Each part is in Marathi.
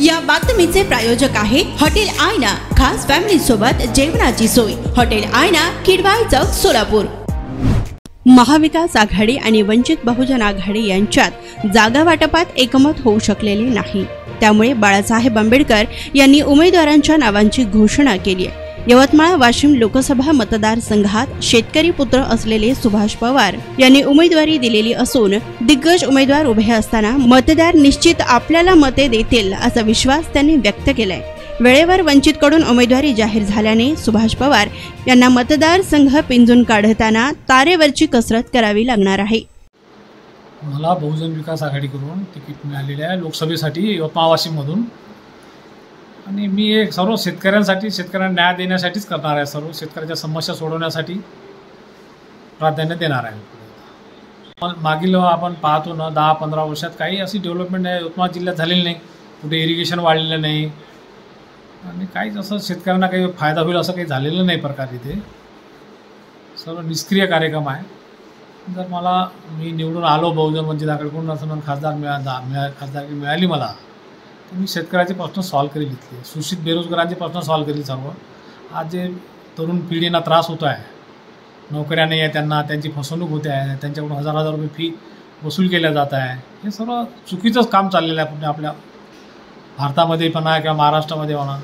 या बातमीचे प्रायोजक आहे हॉटेल आयना, खास फॅमिली सोबत जेवणाची सोय। हॉटेल आयना, किडवाई चौक, सोलापूर। महाविकास आघाडी आणि वंचित बहुजन आघाडी यांच्यात जागा वाटपात एकमत होऊ शकलेले नाही। त्यामुळे बाळासाहेब आंबेडकर यांनी उमेदवारांच्या नावांची घोषणा केली आहे। यवतमाळ वाशिम लोकसभा मतदारसंघात शेतकरी पुत्र असलेले सुभाष पवार यांनी उमेदवारी दिलेली असून दिग्गज उमेदवार उभे असताना मतदार निश्चित आपल्याला मते देतील असा विश्वास त्यांनी व्यक्त केलाय। वेळेवर वंचितकडून उमेदवारी जाहीर झाल्याने सुभाष पवार यांना मतदारसंघ पिंजून काढताना तारेवरची कसरत करावी लागणार आहे। मला बहुजन विकास आघाडीकडून तिकीट मिळालेले आहे लोकसभेसाठी यवतमाळ वाशिम मधून, आणि मी एक सर्व शेतकऱ्यांना न्याय देण्यासाठीच करणार आहे। सर्व शेतकऱ्यांच्या समस्या सोडवण्यासाठी प्राधान्य देणार आहे। मागील आपण पाहतो ना 10-15 वर्षात काही अशी डेव्हलपमेंट आहे यवतमाळ जिल्ह्यात झालेली नाही। कुठे इरिगेशन वाढलेलं नाही आणि काहीच असं शेतकऱ्यांना काही फायदा होईल असं काही झालेलं नाही प्रकार। इथे सर्व निष्क्रिय कार्यक्रम आहे। जर मी निवडून आलो बहुजन वंचित आघाडीकडून असं खासदारकी मिळाली मला, तर मी शेतकऱ्याचे प्रश्न सॉल्व करेल, इथले सूचित बेरोजगारांचे प्रश्न सॉल्व करेल। सर्व आज जे तरुण पिढींना त्रास होतो आहे, नोकऱ्या नाही आहे त्यांना, त्यांची फसवणूक होते आहे, त्यांच्याकडून हजार रुपये फी वसूल केल्या जात आहे, हे सर्व चुकीचंच काम चाललेलं आहे आपल्या भारतामध्ये म्हणा किंवा महाराष्ट्रामध्ये म्हणा।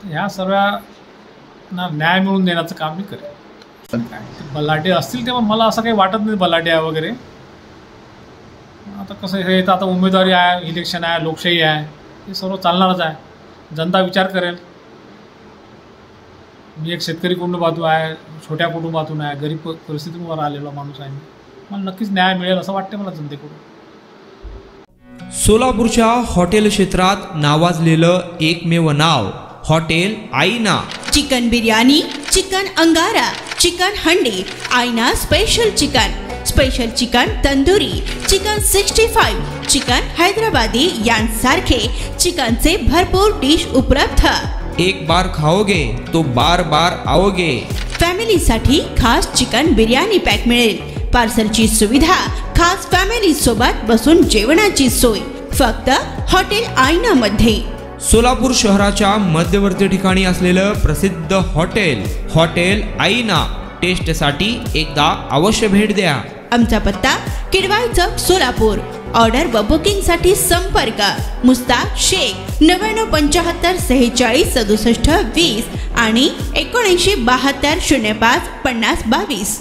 ह्या सर्वांना न्याय मिळवून देण्याचं काम मी करेन। बलाढ्य असतील तेव्हा मला असं काही वाटत नाही बलाढ्य आहे वगैरे। आता कसं हे आता उमेदवारी आहे, इलेक्शन आहे, लोकशाही आहे, हे सर्व चालणारच आहे। जनता विचार करेल। मी एक शेतकरी कुटुंबातून आहे, छोट्या कुटुंबातून आहे, गरीब परिस्थितीवर आलेला माणूस आहे। मला नक्कीच न्याय मिळेल असं वाटते मला जनतेकडून। सोलापूरच्या हॉटेल क्षेत्रात नावाजलेलं एकमेव नाव हॉटेल आईना। चिकन बिर्याणी, चिकन अंगारा, चिकन हंडी, आईना special chicken tandoori, chicken 65, chicken Hyderabadi यांसारखे चिकनचे भरपूर डिश उपलब्ध। एक बार खाओगे तो बार बार आओगे। फॅमिली साठी खास चिकन बिर्याणी पॅक मिळेल। पार्सलची सुविधा, खास फॅमिली सोबत बसून जेवणाची सोय फक्त हॉटेल आईना मध्ये। सोलापूर शहराच्या मध्यवर्ती ठिकाणी असलेलं प्रसिद्ध हॉटेल आईना टेस्टसाठी एकदा अवश्य भेट द्या। आमचा पत्ता किडवाई चौक, सोलापूर। ऑर्डर व बुकिंग साठी संपर्क मुस्ताक शेख 9975 46 67 20 आणि 7972 05 50 22।